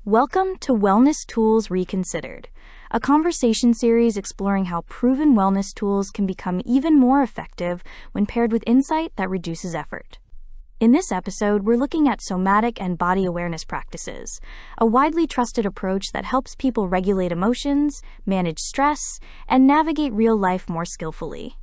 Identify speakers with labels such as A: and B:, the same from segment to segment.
A: Welcome to Wellness Tools Reconsidered, a conversation series exploring how proven wellness tools can become even more effective when paired with insight that reduces effort. In this episode, we're looking at somatic and body awareness practices, a widely trusted approach that helps people regulate emotions, manage stress, and navigate real life more skillfully.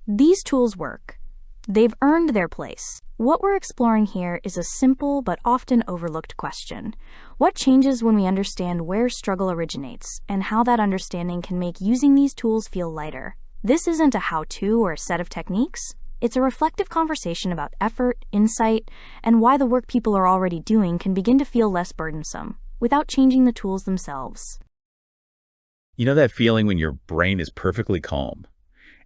A: These tools work. They've earned their place. What we're exploring here is a simple but often overlooked question. What changes when we understand where struggle originates and how that understanding can make using these tools feel lighter? This isn't a how-to or a set of techniques. It's a reflective conversation about effort, insight, and why the work people are already doing can begin to feel less burdensome without changing the tools themselves.
B: You know that feeling when your brain is perfectly calm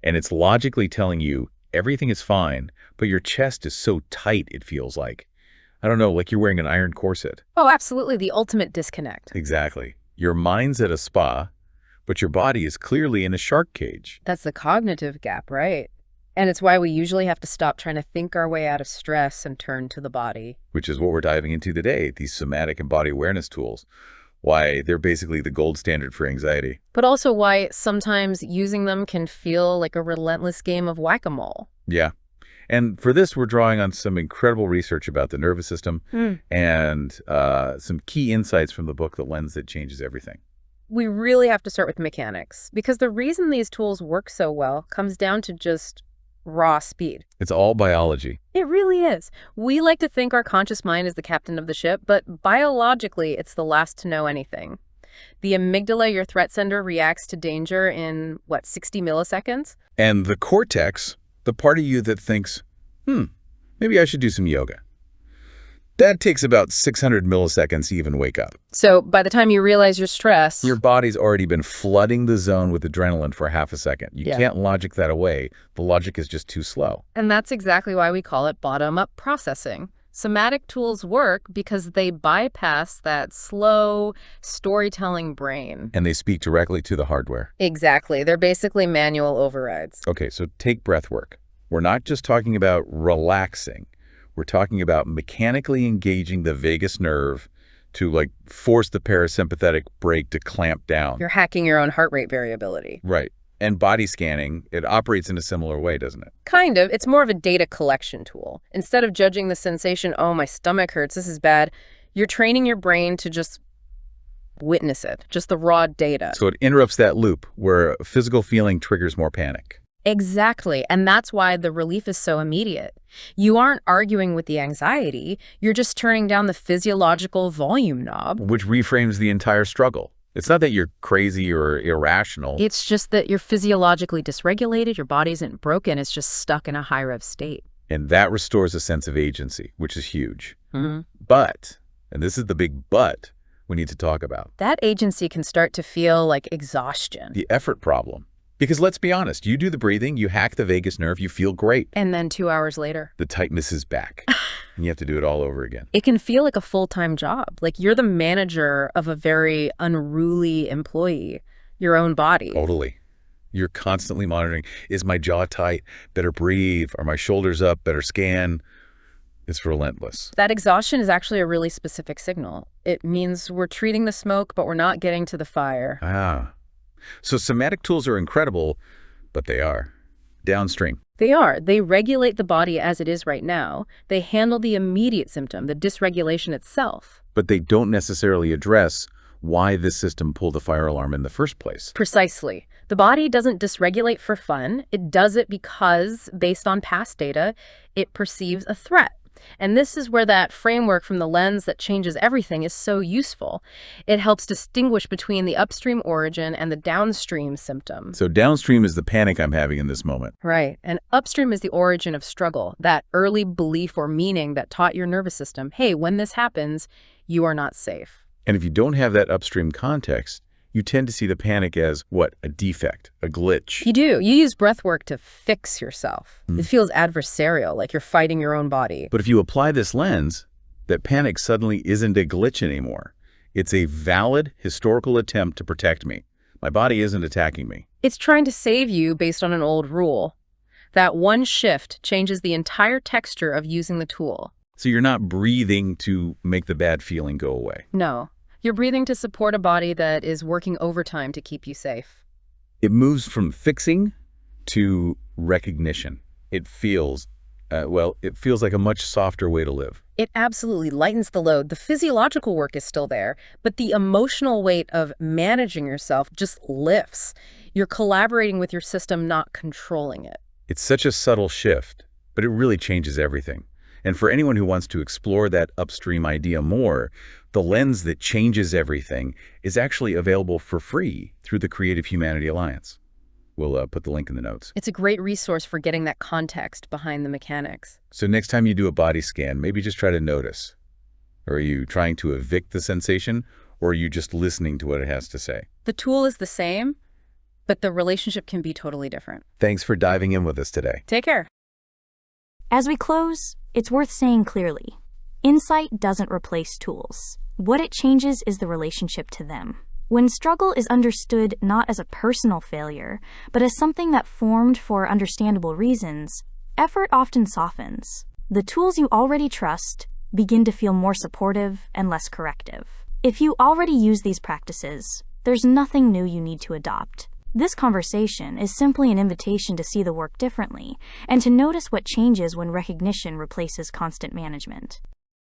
B: and it's logically telling you everything is fine, but your chest is so tight it feels like, I don't know, like you're wearing an iron corset.
C: Oh, absolutely. The ultimate disconnect.
B: Exactly. Your mind's at a spa, but your body is clearly in a shark cage.
C: That's the cognitive gap, right? And it's why we usually have to stop trying to think our way out of stress and turn to the body.
B: Which is what we're diving into today, these somatic and body awareness tools. Why they're basically the gold standard for anxiety.
C: But also why sometimes using them can feel like a relentless game of whack-a-mole.
B: Yeah. And for this, we're drawing on some incredible research about the nervous system and some key insights from the book, The Lens That Changes Everything.
C: We really have to start with mechanics, because the reason these tools work so well comes down to just raw speed.
B: It's all biology.
C: It really is. We like to think our conscious mind is the captain of the ship, but biologically, it's the last to know anything. The amygdala, your threat center, reacts to danger in, 60 milliseconds?
B: And the cortex, the part of you that thinks, maybe I should do some yoga. That takes about 600 milliseconds to even wake up.
C: So by the time you realize you're stressed,
B: your body's already been flooding the zone with adrenaline for half a second. You can't logic that away. The logic is just too slow.
C: And that's exactly why we call it bottom-up processing. Somatic tools work because they bypass that slow storytelling brain.
B: And they speak directly to the hardware.
C: Exactly. They're basically manual overrides.
B: Okay, so take breath work. We're not just talking about relaxing. We're talking about mechanically engaging the vagus nerve to force the parasympathetic brake to clamp down.
C: You're hacking your own heart rate variability.
B: Right. And body scanning, it operates in a similar way, doesn't it?
C: Kind of. It's more of a data collection tool. Instead of judging the sensation, oh, my stomach hurts, this is bad, you're training your brain to just witness it, just the raw data.
B: So it interrupts that loop where a physical feeling triggers more panic.
C: Exactly. And that's why the relief is so immediate. You aren't arguing with the anxiety. You're just turning down the physiological volume knob.
B: Which reframes the entire struggle. It's not that you're crazy or irrational.
C: It's just that you're physiologically dysregulated. Your body isn't broken. It's just stuck in a high rev state.
B: And that restores a sense of agency, which is huge.
C: Mm-hmm.
B: But, and this is the big but we need to talk about.
C: That agency can start to feel like exhaustion.
B: The effort problem. Because let's be honest, you do the breathing, you hack the vagus nerve, you feel great.
C: And then 2 hours later,
B: the tightness is back. And you have to do it all over again.
C: It can feel like a full-time job. Like you're the manager of a very unruly employee, your own body.
B: Totally. You're constantly monitoring, is my jaw tight? Better breathe. Are my shoulders up? Better scan. It's relentless.
C: That exhaustion is actually a really specific signal. It means we're treating the smoke, but we're not getting to the fire.
B: Ah. So somatic tools are incredible, but they are downstream.
C: They are. They regulate the body as it is right now. They handle the immediate symptom, the dysregulation itself.
B: But they don't necessarily address why this system pulled the fire alarm in the first place.
C: Precisely. The body doesn't dysregulate for fun. It does it because, based on past data, it perceives a threat. And this is where that framework from The Lens That Changes Everything is so useful. It helps distinguish between the upstream origin and the downstream symptom.
B: So downstream is the panic I'm having in this moment.
C: Right. And upstream is the origin of struggle, that early belief or meaning that taught your nervous system, hey, when this happens, you are not safe.
B: And if you don't have that upstream context, you tend to see the panic as, what, a defect, a glitch.
C: You do. You use breath work to fix yourself. It feels adversarial, like you're fighting your own body.
B: But if you apply this lens, that panic suddenly isn't a glitch anymore. It's a valid historical attempt to protect me. My body isn't attacking me.
C: It's trying to save you based on an old rule. That one shift changes the entire texture of using the tool.
B: So you're not breathing to make the bad feeling go away.
C: No. You're breathing to support a body that is working overtime to keep you safe.
B: It moves from fixing to recognition. It feels, it feels like a much softer way to live.
C: It absolutely lightens the load. The physiological work is still there, but the emotional weight of managing yourself just lifts. You're collaborating with your system, not controlling it.
B: It's such a subtle shift, but it really changes everything. And for anyone who wants to explore that upstream idea more, the lens that changes everything is actually available for free through the Creative Humanity Alliance. We'll put the link in the notes.
C: It's a great resource for getting that context behind the mechanics.
B: So next time you do a body scan, maybe just try to notice. Are you trying to evict the sensation, or are you just listening to what it has to say?
C: The tool is the same, but the relationship can be totally different.
B: Thanks for diving in with us today.
C: Take care.
A: As we close, it's worth saying clearly, insight doesn't replace tools. What it changes is the relationship to them. When struggle is understood not as a personal failure, but as something that formed for understandable reasons, effort often softens. The tools you already trust begin to feel more supportive and less corrective. If you already use these practices, there's nothing new you need to adopt. This conversation is simply an invitation to see the work differently and to notice what changes when recognition replaces constant management.